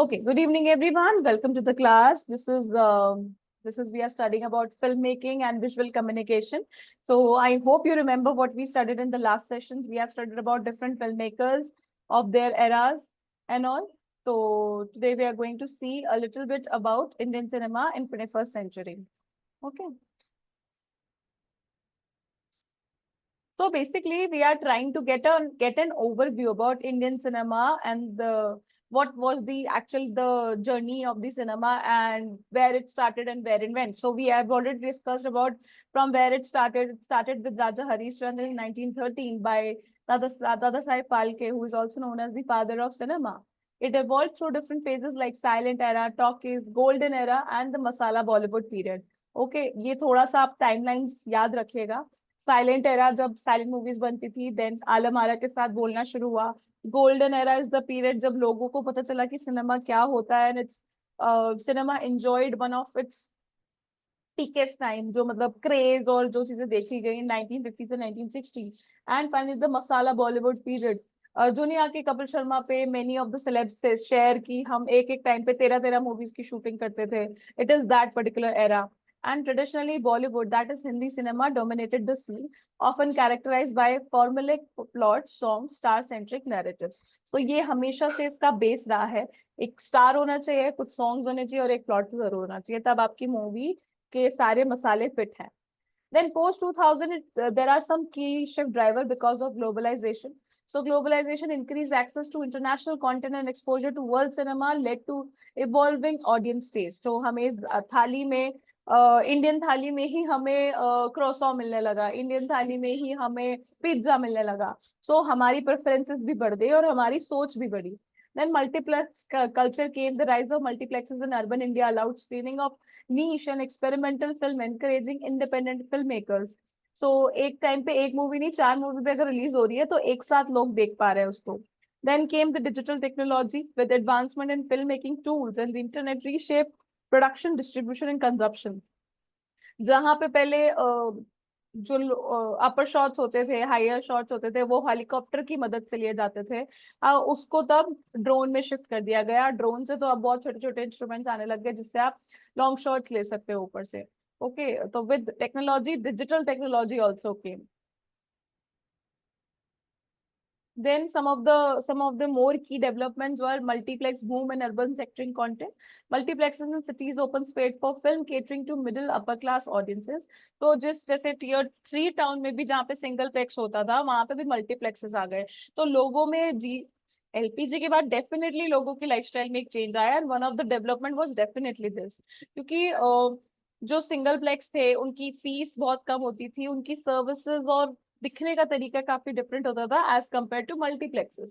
Okay, good evening, everyone. Welcome to the class. This is we are studying about filmmaking and visual communication. So I hope you remember what we studied in the last sessions. We have studied about different filmmakers of their eras and all. So today we are going to see a little bit about Indian cinema in 21st century. Okay. So basically, we are trying to get an overview about Indian cinema and the what was the journey of the cinema and where it started and where it went. So we have already discussed about from where it started. It started with Raja Harishchandra in 1913 by Dada Saheb Phalke, who is also known as the father of cinema. It evolved through different phases like silent era, talkies, golden era, and the masala Bollywood period. Okay, ये थोड़ा सा आप timelines याद रखिएगा. Silent era जब silent movies बनती थी, then Alam Ara के साथ बोलना शुरू हुआ. Golden era is the period जब लोगों को पता चला कि सिनेमा क्या होता है, and its cinema enjoyed one of its peakest time, जो मतलब क्रेज और जो चीजें देखी गई 1950 से 1960. And finally the masala Bollywood period. जो नहीं आके कपिल शर्मा पे मेनी ऑफ द सेलेब्स से शेयर की, हम एक एक टाइम पे 13-13 मूवीज की शूटिंग करते थे. It is that particular era. And traditionally, Bollywood, that is Hindi cinema, dominated the scene, often characterized by formulaic plots, songs, star-centric narratives. तो ये हमेशा से इसका बेस रहा है. एक स्टार होना चाहिए, कुछ सॉन्ग्स होने चाहिए और एक प्लॉट जरूर होना चाहिए, तब आपकी मूवी के सारे मसाले फिट हैं. Then post 2000, there are some key shift driver because of globalization. So globalization increased access to international content and exposure to world cinema led to evolving audience taste. तो हमें थाली में इंडियन थाली में ही हमें क्रोसॉ मिलने लगा, इंडियन थाली में ही हमें पिज्जा मिलने लगा. सो हमारी प्रेफरेंसेस भी बढ़ गई और हमारी सोच भी बढ़ी. Then multiplex culture came. The rise of multiplexes in urban India allowed screening of niche and experimental film, encouraging independent filmmakers. So एक टाइम पे एक मूवी नहीं, 4 मूवी पे अगर रिलीज हो रही है तो एक साथ लोग देख पा रहे हैं उसको. Then came the digital technology with advancement in filmmaking tools, and the internet reshaped production, distribution and consumption. जहाँ पे पहले जो अपर शॉट्स होते थे, हायर शॉट्स होते थे, वो हेलीकॉप्टर की मदद से लिए जाते थे. उसको तब ड्रोन में शिफ्ट कर दिया गया. ड्रोन से तो अब बहुत छोटे छोटे इंस्ट्रूमेंट्स आने लग गए जिससे आप लॉन्ग शॉट्स ले सकते हो ऊपर से. ओके, तो with technology, digital technology also came. Then some of the more key developments were multiplex boom and urban sectoring content. Multiplexes in cities open space for film catering to middle upper class audiences. तो जिस जैसे tier 3 town में भी जहाँ पे single plex होता था, वहां पे भी मल्टीप्लेक्सेस आ गए. तो लोगों में एलपीजी के बाद डेफिनेटली लोगों की लाइफस्टाइल में एक चेंज आया, and one of the development was definitely this. क्योंकि जो सिंगल प्लेक्स थे उनकी फीस बहुत कम होती थी, उनकी सर्विसेज और दिखने का तरीका काफी डिफरेंट होता था as compare to multiplexes.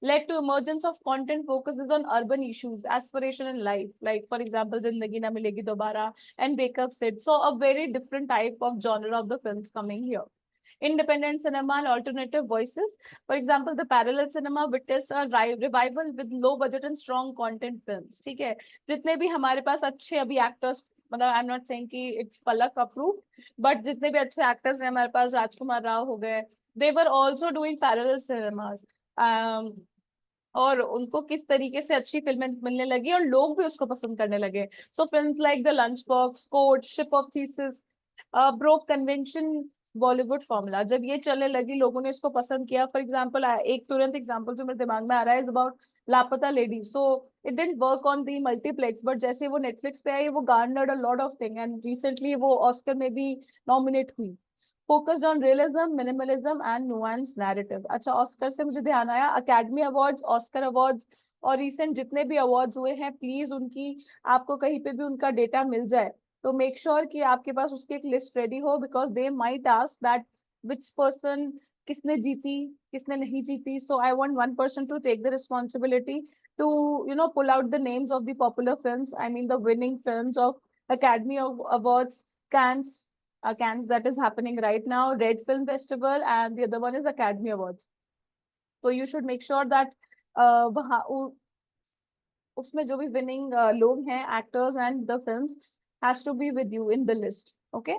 Led to emergence of content focuses on urban issues, aspiration in life, like for example Zindagi Na Milegi Dobara and wake up Sid. So a very different type of genre of the films coming here. Independent cinema and alternative voices. For example, the parallel cinema witnessed a revival with low budget and strong content films. ठीक है, जितने भी हमारे पास अच्छे अभी actors, मतलब I am not saying कि it's Palak approve, but जितने भी अच्छे एक्टर्स हैं हमारे पास, राजकुमार राव हो गए, they were also doing parallel cinemas. और उनको किस तरीके से अच्छी फिल्में मिलने लगी और लोग भी उसको पसंद करने लगे. So films like the lunch box, court, ship of Theseus broke convention Bollywood formula. जब ये चलने लगी, लोगों ने इसको पसंद किया. फॉर एग्जाम्पल, एक तुरंत एग्जाम्पल जो मेरे दिमाग में आ रहा है is about Laapataa lady. So it didn't work on the multiplex, but जैसे वो नेटफ्लिक्स पे आई, वो garnered a lot of thing, and recently वो ऑस्कर में भी नॉमिनेट हुई. Focused on realism, minimalism and nuance narrative. अच्छा, ऑस्कर से मुझे ध्यान आया, अकेडमी अवार्ड्स, ऑस्कर अवार्ड्स और रिसेंट जितने भी अवार्ड्स हुए हैं, प्लीज उनकी आपको कहीं पे भी उनका डेटा मिल जाए तो मेक श्योर कि आपके पास उसकी एक लिस्ट रेडी हो, because they might ask that which person, किसने जीती, किसने नहीं जीती. So I want one person to take the responsibility to pull out the names of the popular films, I mean the winning films of Academy of Awards, Cannes, Cannes that is happening right now, Red Film Festival, and the other one is Academy Awards. So you should make sure that वहाँ उसमें जो भी winning लोग हैं, actors and the films, has to be with you in the list. Okay.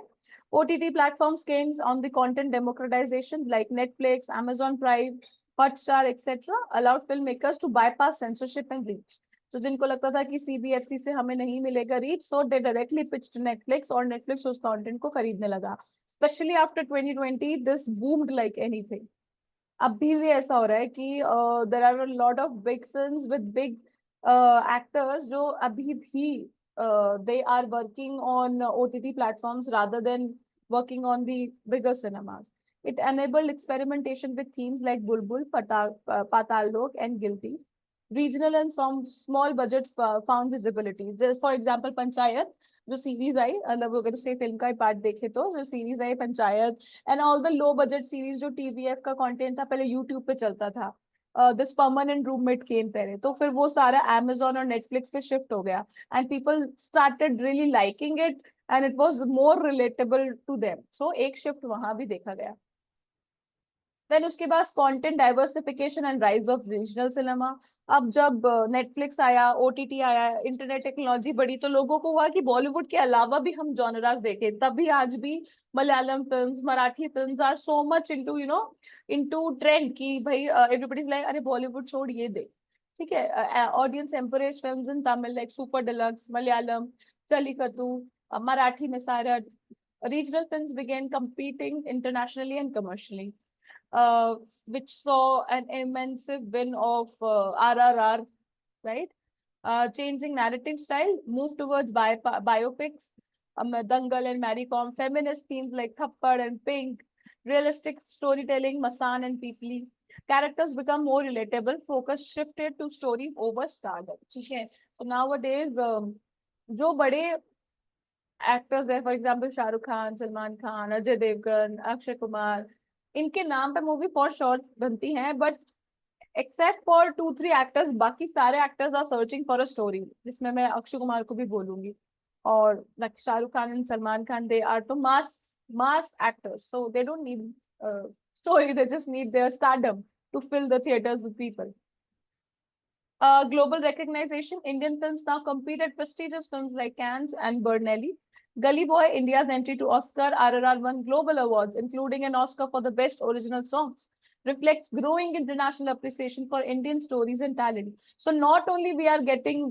OTT platforms came on the content democratization like Netflix, Amazon Prime, Hotstar, etc. allowed filmmakers to bypass censorship and reach. तो जिनको लगता था कि CBFC से हमें नहीं मिलेगा reach, so they directly pitched Netflix, और नेटफ्लिक्स उस कंटेंट को खरीदने लगा। Specially after 2020 this boomed like anything. अभी भी ऐसा हो रहा है कि there are lot of big films with big actors जो अभी भी they are working on OTT platforms rather than working on the bigger cinemas. It enabled experimentation with themes like Bulbul, Patal Lok, and Guilty. Regional and some small budget found visibility. Just for example, Panchayat, जो series आई, मतलब अगर उसे film का part देखे तो जो series I panchayat, and all the low budget series जो TVF का कंटेंट था पहले यूट्यूब पे चलता था, दिस परमानेंट रूममेट केम पहले, तो फिर वो सारा अमेजोन और नेटफ्लिक्स पे शिफ्ट हो गया, and people started really liking it, and it was more relatable to them, so एक शिफ्ट वहां भी देखा गया। देन उसके बाद content diversification and rise of regional cinema. अब जब नेटफ्लिक्स आया, ओटीटी आया, इंटरनेट टेक्नोलॉजी बढ़ी, तो लोगों को हुआ कि बॉलीवुड के अलावा भी हम जॉनरास देखें। तभी आज भी Malayalam films, Marathi films are so much into into trend कि भाई एवरीबॉडी इज लाइक अरे बॉलीवुड छोड़ ये दे। ठीक है, audience amperage films in Tamil like super deluxe, Malayalam jallikattu, Marathi में सारा, regional films began competing internationally and commercially, which saw an immense win of RRR, right? Changing narrative style, move towards biopics, Dangal and Mary Kom, feminist themes like Thappad and Pink, realistic storytelling, Masan and Peepli. Characters become more relatable, focus shifted to story over stardom. ठीक है, so nowadays जो बड़े actors है, for example Shahrukh Khan, Salman Khan, Ajay Devgan, Akshay Kumar, इनके नाम पे movie for sure बनती हैं, बट एक्सेप्ट फॉर 2-3 एक्टर्स, बाकी सारे actors are searching for a story, जिसमें मैं अक्षय कुमार को भी बोलूंगी, और like Shahrukh Khan and Salman Khan, they are तो mass actors, so they don't need story, they just need their stardom to fill the theatres with people. Global recognition, Indian films now compete at prestigious films like Cannes and Berlinale. Gully Boy, India's entry to Oscar, RRR won global awards, including an Oscar for the best original songs. Reflects growing international appreciation for Indian stories and talent. So not only we are getting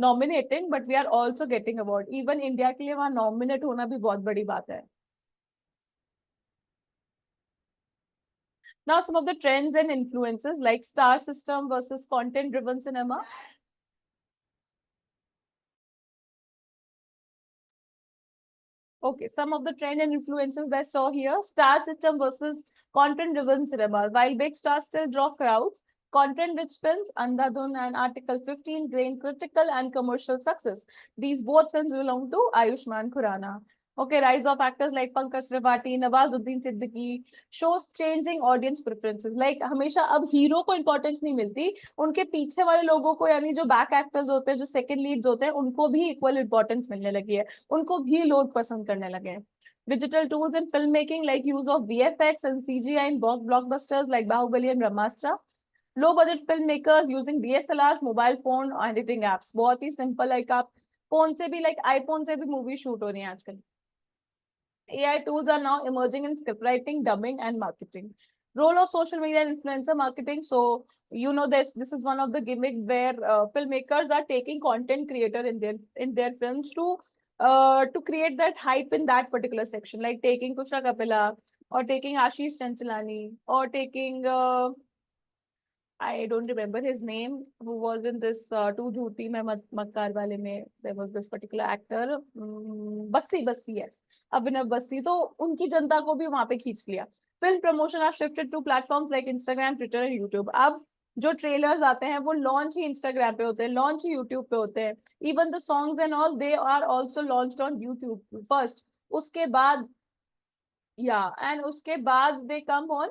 nominating, but we are also getting award. Even India के लिए वहाँ nominate होना भी बहुत बड़ी बात है. Now, some of the trends and influences like star system versus content driven cinema. Okay, some of the trend and influences that I saw here: star system versus content driven cinema. While big stars still draw crowds, content rich films, Andhadhun and Article 15 gain critical and commercial success. These both films belong to Ayushmann Khurrana. Okay, rise of actors like Pankaj Tripathi, Nawazuddin Siddiqui shows changing audience preferences. Like हमेशा अब hero को importance नहीं मिलती, उनके पीछे वाले लोगों को, यानी जो बैक एक्टर्स होते हैं, जो सेकंड लीड्स होते हैं, उनको भी इक्वल इंपॉर्टेंस मिलने लगी है, उनको भी लोग पसंद करने लगे हैं. Digital tools in filmmaking like use of VFX and CGI in blockbusters like Bahubali and Brahmastra. Low budget filmmakers using DSLRs, mobile phone editing apps. बहुत ही simple, like आप फोन से भी, like iPhone से भी मूवी शूट हो रही है आजकल. AI tools are now emerging in scriptwriting, dubbing, and marketing. Role of social media and influencer marketing. So you know this is one of the gimmick where filmmakers are taking content creator in their films to create that hype in that particular section, like taking Tushar Kapila or taking Ashish Chanchalani or taking I don't remember his name, who was in this Tu Jhooti Main Makkar Wale mein. There was this particular actor, Bassi, yes, Abhinav Bassi. तो उनकी जनता को भी वहां पे खींच लिया. Film promotion are shifted to platforms like Instagram, Twitter and YouTube. अब जो ट्रेलर्स आते हैं वो लॉन्च ही इंस्टाग्राम पे होते हैं, लॉन्च ही यूट्यूब पे होते हैं. Even the songs and all, they are also launched on YouTube first. उसके बाद, या एंड उसके बाद दे कम ऑन,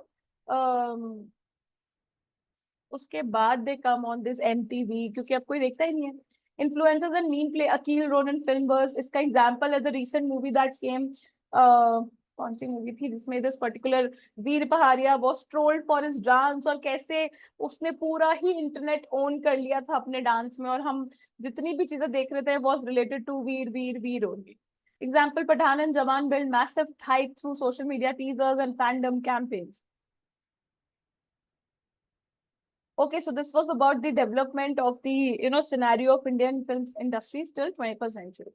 उसके बाद they come on this MTV, क्योंकि अब कोई देखता ही नहीं है. इन्फ्लुएंसर्स एंड मीम प्ले अकील रोन एंड फिल्मबर्स. इसका एग्जांपल है the recent movie that came, कौन सी मूवी थी जिसमें this particular Veer Pahariya was trolled for his dance, और कैसे उसने पूरा ही इंटरनेट ओन कर लिया था अपने डांस में, और हम जितनी भी चीजें देख रहे थे वाज रिलेटेड टू वीर वीर वीर only. Example, Pathan and Jawan built massive hype through social media teasers and fandom campaigns. Okay, so this was about the development of the scenario of Indian film industry till 21st century.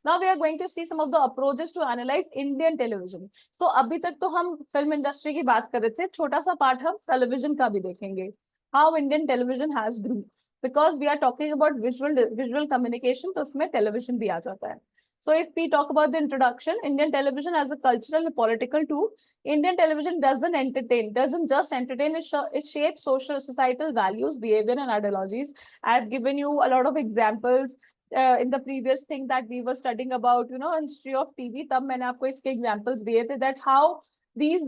Now we are going to see some of the approaches to analyze Indian television. So अभी तक तो हम film industry की बात कर रहे थे, छोटा सा पार्ट हम टेलीविजन का भी देखेंगे. How Indian television has grew, because we are talking about visual communication, तो उसमें television भी आ जाता है. So if we talk about the introduction, Indian television as a cultural and political tool, Indian television doesn't just entertain, it shapes social, societal values, behavior and ideologies. I have given you a lot of examples in the previous thing that we were studying about, history of TV. तब मैंने आपको इसके examples दिए थे that these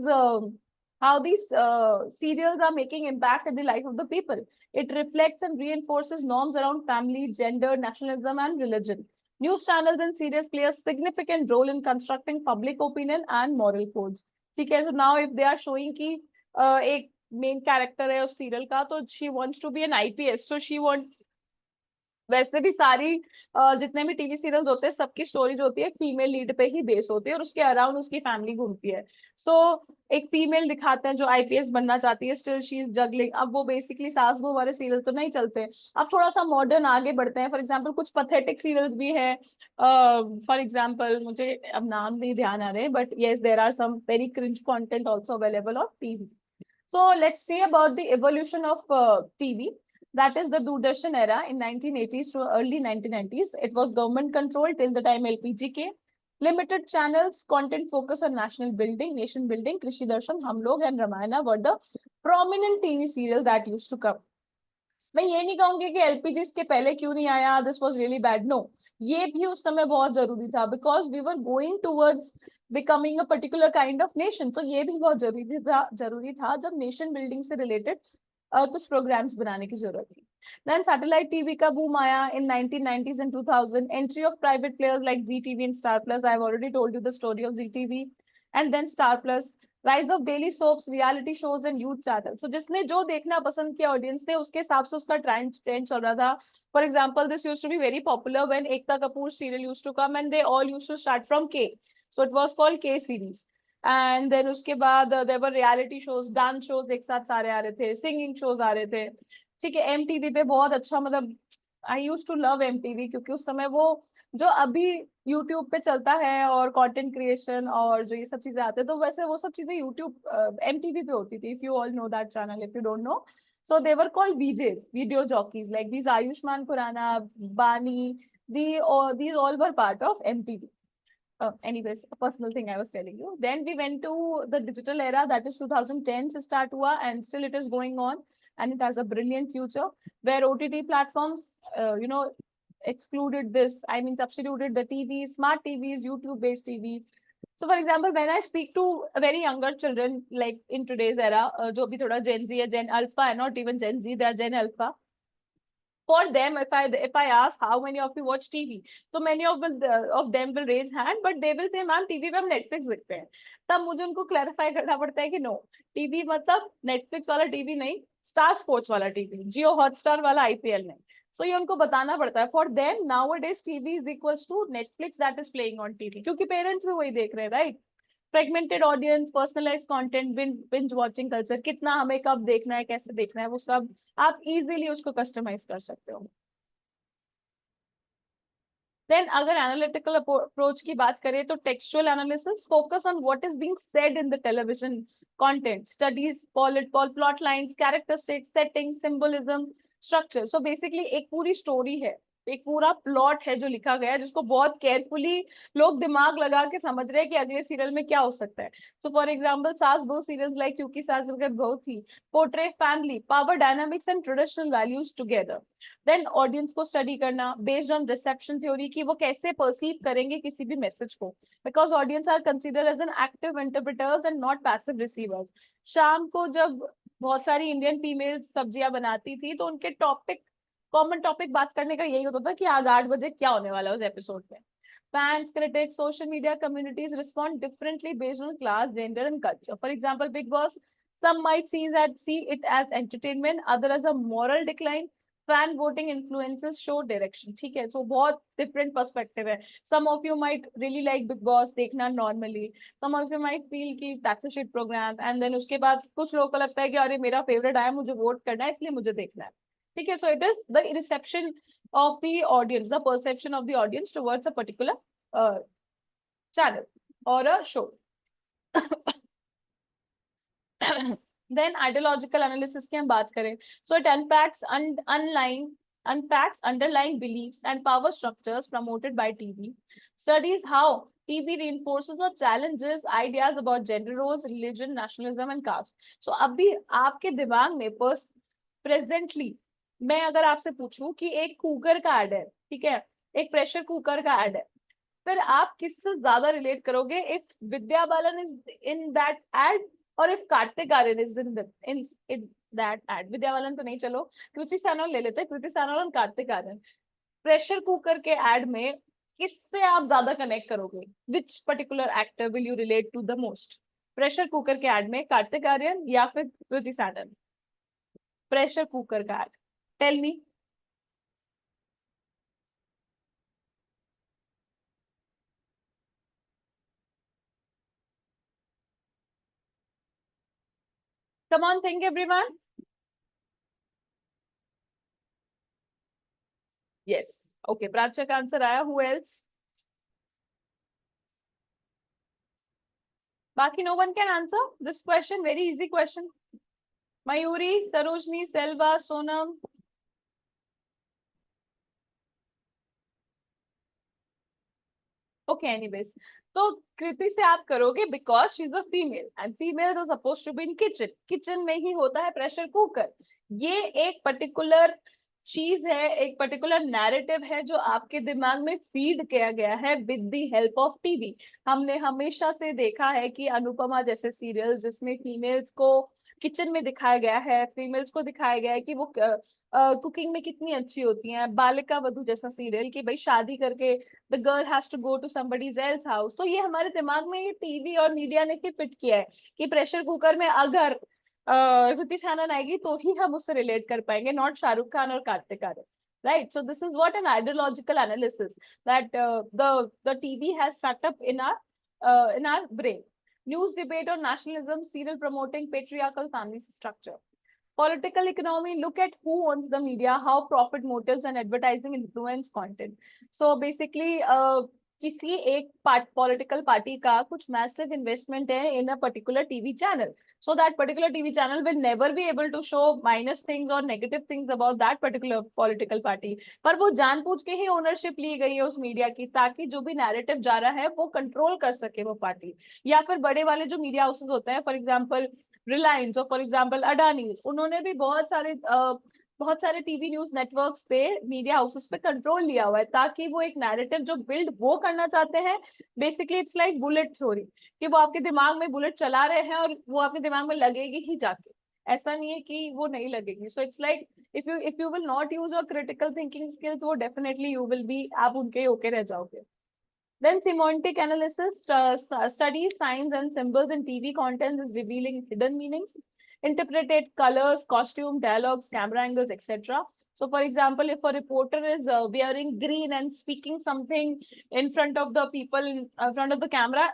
serials are making impact in the life of the people. It reflects and reinforces norms around family, gender, nationalism, and religion. News channels and serials play a significant role in constructing public opinion and moral codes. ठीक है, so now if they are showing कि एक main character है उस serial का, तो she wants to be an IPS, so she want, वैसे भी सारी जितने भी टीवी सीरियल्स होते हैं सबकी स्टोरीज होती है फीमेल लीड पे ही बेस होती है और उसके अराउंड उसकी फैमिली घूमती है. सो एक फीमेल दिखाते हैं जो आईपीएस बनना चाहती है, स्टिल शी इज जगलिंग. अब वो बेसिकली सास बहू वाले सीरियल तो नहीं चलते, अब थोड़ा सा मॉडर्न आगे बढ़ते हैं. फॉर एग्जाम्पल कुछ पथेटिक सीरियल्स भी है. फॉर एग्जाम्पल मुझे अब नाम नहीं ध्यान आ रहे, but yes there are some very cringe content also available on TV. So let's see about the evolution of TV. That is the Doordarshan era in 1980s to early 1990s. It was government controlled till the time LPG came. Limited channels, content focus on national building, nation building. Krishi Darshan, Hum Log and Ramayana were the prominent TV serials that used to come. मैं ये नहीं कहूंगी कि LPG इसके पहले क्यों नहीं आया, this was really bad. No, ये भी उस समय बहुत जरूरी था because we were going towards becoming a particular kind of nation. तो ये भी बहुत जरूरी था जब नेशन बिल्डिंग से रिलेटेड कुछ प्रोग्राम्स बनाने की जरूरत थी. Then satellite TV का boom आया in 1990s and 2000. Entry of private players like ZTV and Star Plus. I've already told you the story of ZTV. And then Star Plus. Rise of daily soaps, reality shows and youth channels. So जिसने जो देखना पसंद किया audience ने उसके हिसाब से उसका ट्रेंड चल रहा था. For example, this used to be very popular when Ekta Kapoor serial used to come and they all used to start from K. So it was called K series. And then उसके बाद there were reality shows, dance shows एक साथ सारे आ रहे थे, singing shows आ रहे थे. ठीक है, एमटीवी पे बहुत अच्छा, मतलब आई यूज टू लव एमटीवी क्योंकि उस समय वो जो अभी यूट्यूब पे चलता है और कंटेंट क्रिएशन और जो ये सब चीजें आते हैं, तो वैसे वो सब चीजें यूट्यूब एमटीवी पे होती थी. If you all know that channel, if you don't know, so they were called VJs, video jockeys, like these Ayushman Khurrana, Bani, these all were part of MTV. Anyways, a personal thing I was telling you. Then we went to the digital era, that is 2010 से start हुआ and still it is going on and it has a brilliant future where OTT platforms, excluded this, I mean substituted the TV, smart TVs, YouTube-based TV. So for example, when I speak to very younger children, like in today's era, जो भी थोड़ा Gen Z है, Gen Alpha है, not even Gen Z, they are Gen Alpha. For them, if I ask how many of you watch TV, so many of them will raise hand, but they will say, "Ma'am, TV पे हम Netflix देखते हैं." तब मुझे उनको clarify करना पड़ता है कि नो, टीवी मतलब नेटफ्लिक्स वाला टीवी नहीं, स्टार स्पोर्ट्स वाला टीवी, जियो हॉटस्टार वाला आईपीएल नहीं. सो ये उनको बताना पड़ता है. For them nowadays TV is equals to Netflix that is playing on TV, क्योंकि पेरेंट्स भी वही देख रहे हैं, right? Fragmented audience, personalize content, binge watching culture, कितना हमें कब देखना है, कैसे देखना है, वो सब आप इजीली उसको कस्टमाइज कर सकते हो. देन अगर एनालिटिकल अप्रोच की बात करें तो textual analysis focus on what is being said in the television content, studies plot lines, characteristics, setting, symbolism, structure. So basically एक पूरी स्टोरी है, एक पूरा प्लॉट है जो लिखा गया है, जिसको बहुत केयरफुली लोग दिमाग लगा के समझ रहे हैं कि अगले सीरियल में क्या हो सकता है. सो फॉर एग्जाम्पल सास बहू सीरियल्स लाइक क्योंकि सास बहू थी portray family, power dynamics and traditional values together. Then audience को स्टडी करना बेस्ड ऑन रिसेप्शन थ्योरी की वो कैसे परसीव करेंगे किसी भी मैसेज को, because audience are consider as an active interpreters and not passive receivers. शाम को जब बहुत सारी इंडियन फीमेल्स सब्जियां बनाती थी तो उनके कॉमन टॉपिक बात करने का यही होता था कि आज 8 बजे क्या होने वाला है उस एपिसोड में. Fans, critics, social media communities respond differently based on class, gender, and culture. For example, Big Boss, some might see it as entertainment, other as a moral decline. fan voting influences show direction. ठीक है, so बहुत different perspective है. Some of you might really like Big Boss देखना normally. Some of you might feel कि that's a shit program. And then उसके बाद कुछ लोगों को लगता है कि अरे मेरा favorite आया, मुझे vote करना है, इसलिए मुझे देखना है. ठीक है, so it is the reception of the audience, the perception of the audience towards a particular channel or a show. Then ideological analysis की हम बात करें, so it unpacks underlying beliefs and power structures promoted by TV, studies how TV reinforces or challenges ideas about gender roles, religion, nationalism and caste. So अभी आपके दिमाग में presently मैं अगर आपसे पूछूं कि एक कुकर का ऐड है, ठीक है, एक प्रेशर कुकर का ऐड है, फिर आप किससे ज्यादा रिलेट करोगे? If Vidya Balan is in that ad और if Kartik Aaryan is in that ad. Vidya Balan तो नहीं, चलो कृति सैनोल ले लेते हैं. कृति सैनोल और कार्तिक आर्यन प्रेशर कुकर के एड में किससे आप ज्यादा कनेक्ट करोगे? Which particular actor will you relate to the most? Pressure cooker के एड में कार्तिक आर्यन या फिर कृति सैनोल? प्रेशर कुकर का ad, tell me. Come on, think everyone. Yes. Okay, Prachya का आंसर आया. Who else? बाकी no one can answer this question. Very easy question. Mayuri, Sarojini, Selva, Sonam. Okay, anyways. तो कृति से आप करोगे because she is a female and female तो suppose to be in kitchen. Kitchen में ही होता है प्रेशर कुकर. ये एक पर्टिकुलर चीज है, एक पर्टिकुलर नैरेटिव है जो आपके दिमाग में फीड किया गया है with the help of TV. हमने हमेशा से देखा है कि अनुपमा जैसे सीरियल जिसमें फीमेल्स को किचन में दिखाया गया है, फीमेल्स को दिखाया गया है कि वो कुकिंग में कितनी अच्छी होती हैं. बालिका वधू जैसा सीरियल कि भाई शादी करके the girl has to go to somebody's else house. तो ये हमारे दिमाग में ये टीवी और मीडिया ने फिट किया है कि प्रेशर कुकर में अगर कृति सैनन आएगी तो ही हम उससे रिलेट कर पाएंगे, नॉट शाहरुख खान और Kartik Aryan. Right, so this is what an ideological analysis that the TV has set up in our brain. News debate on nationalism, serial promoting patriarchal family structure. Political economy, look at who owns the media, how profit motives and advertising influence content. So basically किसी एक political party का कुछ massive investment है in a particular TV channel, so that particular TV channel will never be able to show minus things or negative things about that particular political party. पर वो जानबूझ के ही ownership ली गई है उस मीडिया की ताकि जो भी नैरेटिव जा रहा है वो कंट्रोल कर सके वो पार्टी. या फिर बड़े वाले जो मीडिया हाउसेस होते हैं, फॉर एग्जाम्पल रिलायंस और फॉर एग्जाम्पल अडानी, उन्होंने भी बहुत सारे टीवी न्यूज नेटवर्क्स पे, मीडिया हाउसेस पे कंट्रोल लिया हुआ है ताकि वो एक नैरेटिव जो बिल्ड वो करना चाहते हैं. Basically it's like bullet theory कि वो आपके दिमाग में बुलेट चला रहे हैं और वो आपके दिमाग में लगेगी ही जाके, ऐसा नहीं है कि वो नहीं लगेगी. So it's like if you will not use your critical thinking skills, वो डेफिनेटली यू विल बी, आप उनके होके रह जाओगे. Then semantic analysis studies signs and symbols in TV content is revealing hidden meanings, interpreted colors, costume, dialogues, camera angles, etc. So, for example, if a reporter is wearing green and speaking something in front of the people, in front of the camera,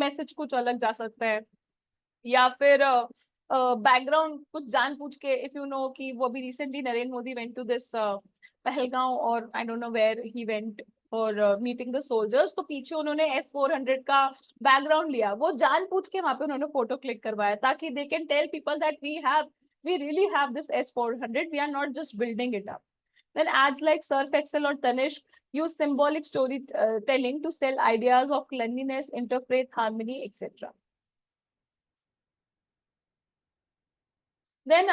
message कुछ अलग जा सकता है. या फिर background कुछ जानबूझ के, इफ यू नो कि वो भी recently Narendra Modi went to this Pahalgam और I don't know where he went for meeting the soldiers, तो पीछे उन्होंने S-400 का बैकग्राउंड लिया, वो जानबूझ के वहां पे उन्होंने फोटो क्लिक करवाया ताकि they can tell people that we really have this S-400, we are not just building it up. Then ads like Surf Excel or Tanishq use symbolic story telling to sell ideas of cleanliness, interfaith harmony, etc. Then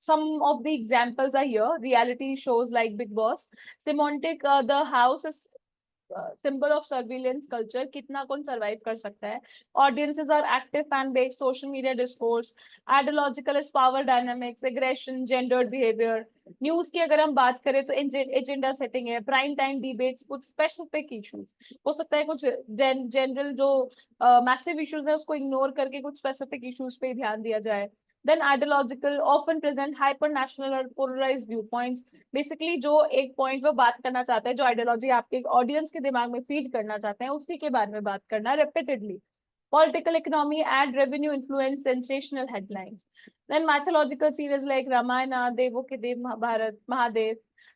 some of the examples are here. Reality shows like Big Boss. Semantic, the house is symbol of surveillance culture. कितना कौन survive कर सकता है? Audiences are active fan base, social media discourse. Ideological is power dynamics, aggression, gendered behavior. News की अगर हम बात करें तो agenda setting है, prime time debates, कुछ specific issues. हो सकता है कुछ general जो massive issues है उसको ignore करके कुछ specific issues पे ध्यान दिया जाए. Then ideological, often present hyper-national or polarized viewpoints. Basically जो एक point वो बात करना चाहते हैं, जो ideology आपके audience के दिमाग में feed करना चाहते हैं, उसी के बारे में बात करना repeatedly. Political economy, ad revenue, influence, sensational headlines. Then mythological series like Ramayana, Devo ke Dev, Mahabharat, Mahadev.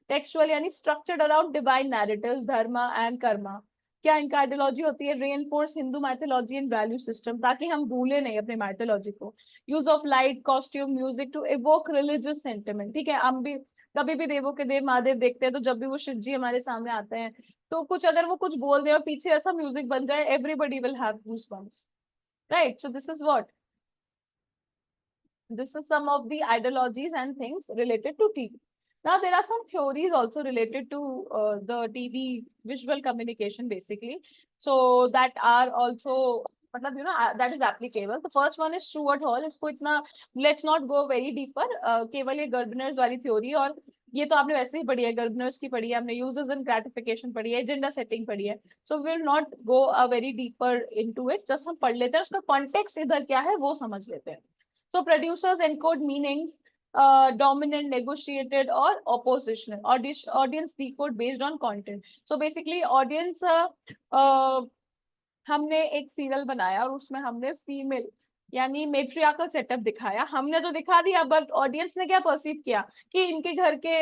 Textual यानी structured around divine narratives, dharma and karma. क्या इनका आइडियोलॉजी होती है? reinforce Hindu mythology and value system, ताकि हम भूले नहीं अपने mythology को. Use of light, costume, music to evoke religious sentiment. ठीक है, हम भी कभी भी देवों के देव महादेव देखते हैं, तो जब भी वो शिव जी हमारे सामने आते हैं, तो कुछ अगर वो कुछ बोल दे और पीछे ऐसा म्यूजिक बन जाए, everybody will have goosebumps, right? So this is what, this is some of the ideologies and things related to TV. Now, there are some theories also related to the TV visual communication, basically. So that are also, मतलब, that is applicable. The first one is true at all. इसको इतना, let's not go very deeper. केवल ये गर्बनर्स वाली theory, और ये तो आपने वैसे ही पढ़ी है, गर्बनर्स की पढ़ी है हमने, यूजर्स एंड ग्रेटिफिकेशन पढ़ी है, एजेंडा सेटिंग पढ़ी है. So will not go a very deeper into it, just हम पढ़ लेते हैं, उसका कॉन्टेक्स्ट इधर क्या है वो समझ लेते हैं. So producers encode meanings, dominant, negotiated, or oppositional. Audience decode based on content. So basically, audience, हमने एक सीरियल बनाया और उसमें हमने फीमेल यानी मेट्रियार्कल सेटअप दिखाया, हमने तो दिखा दिया, बट ऑडियंस ने क्या परसीव किया कि इनके घर के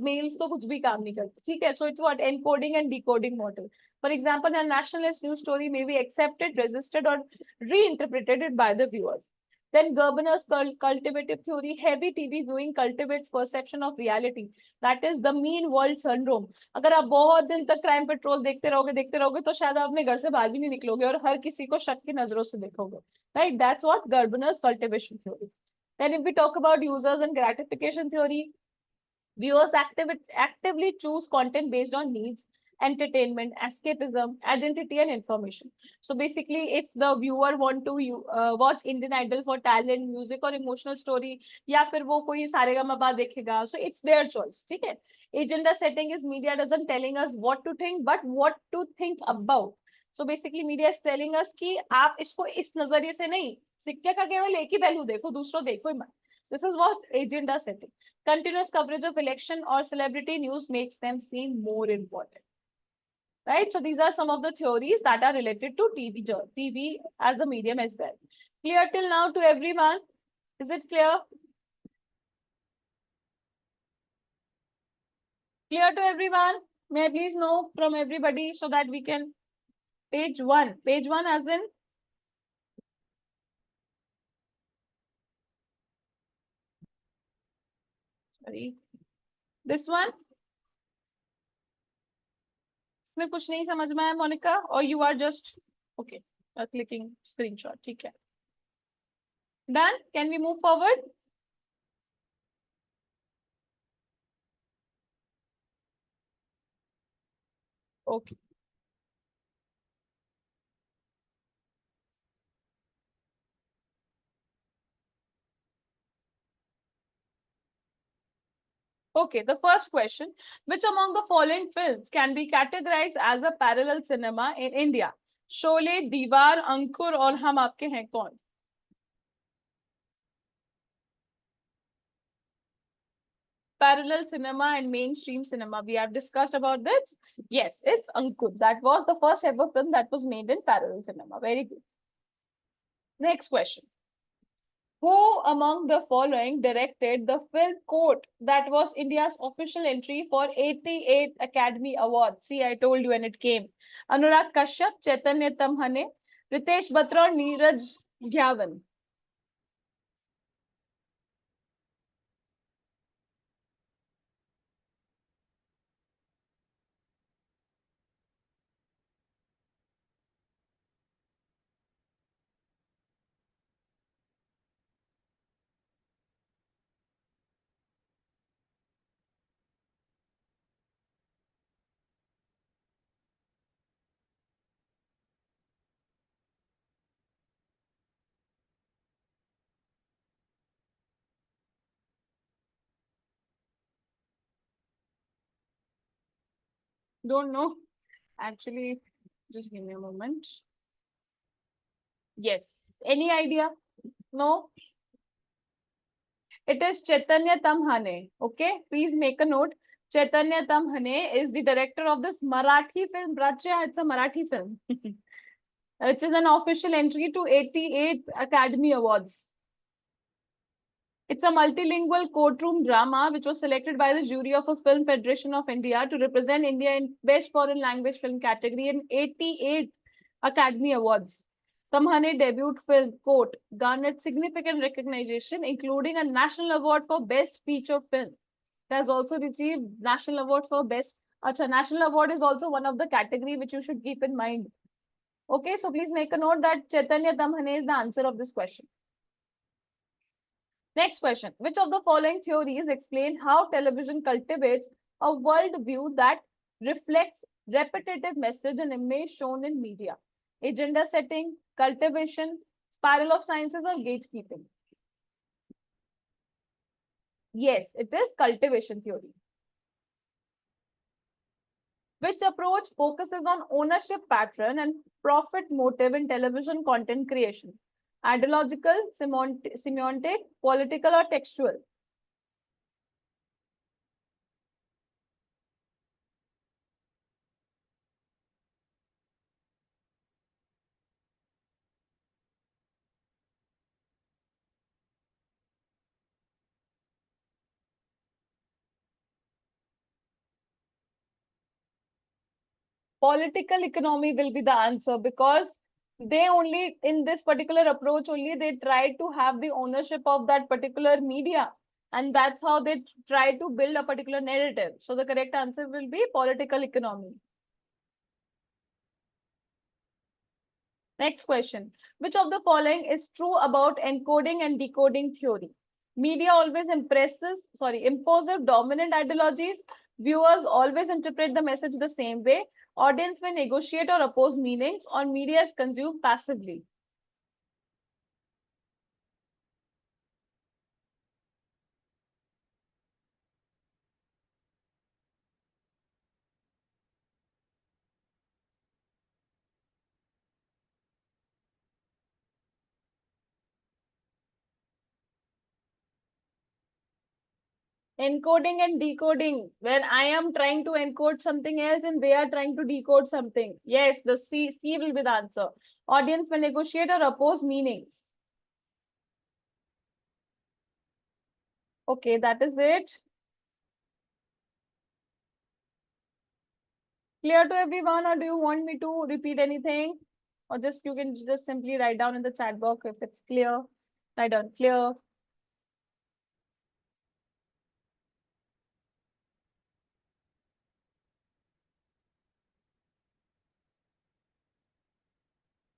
मेल्स तो कुछ भी काम नहीं करते. ठीक है, so it's what, encoding and decoding model. For example, a nationalist news story may be accepted, resisted, or reinterpreted by the viewers. Then Gerberner's cultivative theory, heavy TV viewing cultivates perception of reality. That is the mean world syndrome. अगर आप बहुत दिन तक crime petrol देखते रहोगे तो शायद आप अपने घर से बाहर भी नहीं निकलोगे और हर किसी को शक की नजरों से देखोगे. Right? That's what Gerberner's cultivation theory. Then if we talk about users and gratification theory, viewers actively choose content based on needs, entertainment, escapism, identity, and information. So basically, if the viewer want to watch Indian Idol for talent, music, or emotional story, या फिर वो कोई सारेगामापा देखेगा, so it's their choice. ठीक है? Agenda setting is media doesn't telling us what to think, but what to think about. So basically, media is telling us कि आप इसको इस नजरिए से नहीं, सिक्के का केवल एक ही पहलू देखो, दूसरों देखो ही मत. This is what agenda setting. Continuous coverage of election or celebrity news makes them seem more important. Right? So these are some of the theories that are related to TV as a medium as well. Clear till now to everyone? Is it clear? Clear to everyone? May I please know from everybody so that we can... Page 1. Page 1 as in... Sorry. This one? इसमें कुछ नहीं समझ में आया, Monika? Or you are just... Okay. Clicking screenshot. ठीक है. Done? Can we move forward? Okay. Okay, the first question, which among the following films can be categorized as a parallel cinema in India? Sholay, Diwar, Ankur और हम आपके हैं कौन? Parallel cinema and mainstream cinema. We have discussed about this. Yes, it's Ankur. That was the first ever film that was made in parallel cinema. Very good. Next question. Who among the following directed the film Court that was India's official entry for 88 Academy Awards? See, I told you when it came. Anurag Kashyap, Chaitanya Tamhane, Ritesh Batra, Neeraj Gyavan. Don't know. Actually, just give me a moment. Yes. Any idea? No? It is Chaitanya Tamhane. Okay, please make a note. Chaitanya Tamhane is the director of this Marathi film. Rachya, it's a Marathi film. Which is an official entry to 88 Academy Awards. It's a multilingual courtroom drama which was selected by the jury of a Film Federation of India to represent India in Best Foreign Language Film category in 88 Academy Awards. Tamhane debut film Court garnered significant recognition, including a National Award for Best Feature Film. It has also received National Award for Best. Acha, National Award is also one of the category which you should keep in mind. Okay, so please make a note that Chaitanya Tamhane is the answer of this question. Next question. Which of the following theories explain how television cultivates a worldview that reflects repetitive message and image shown in media? Agenda setting, cultivation, spiral of sciences, or gatekeeping? Yes, it is cultivation theory. Which approach focuses on ownership pattern and profit motive in television content creation? Ideological, semiotic, political, or textual? Political economy will be the answer, because they only, in this particular approach only, they try to have the ownership of that particular media, and that's how they try to build a particular narrative. So the correct answer will be political economy. Next question. Which of the following is true about encoding and decoding theory? Media always imposes dominant ideologies. Viewers always interpret the message the same way. Audience may negotiate or oppose meanings, or media is consumed passively. Encoding and decoding, when I am trying to encode something else and they are trying to decode something. Yes, the C will be the answer. Audience may negotiate or oppose meanings. Okay, that is it. Clear to everyone, or do you want me to repeat anything? Or just you can just simply write down in the chat box if it's clear. Write down clear,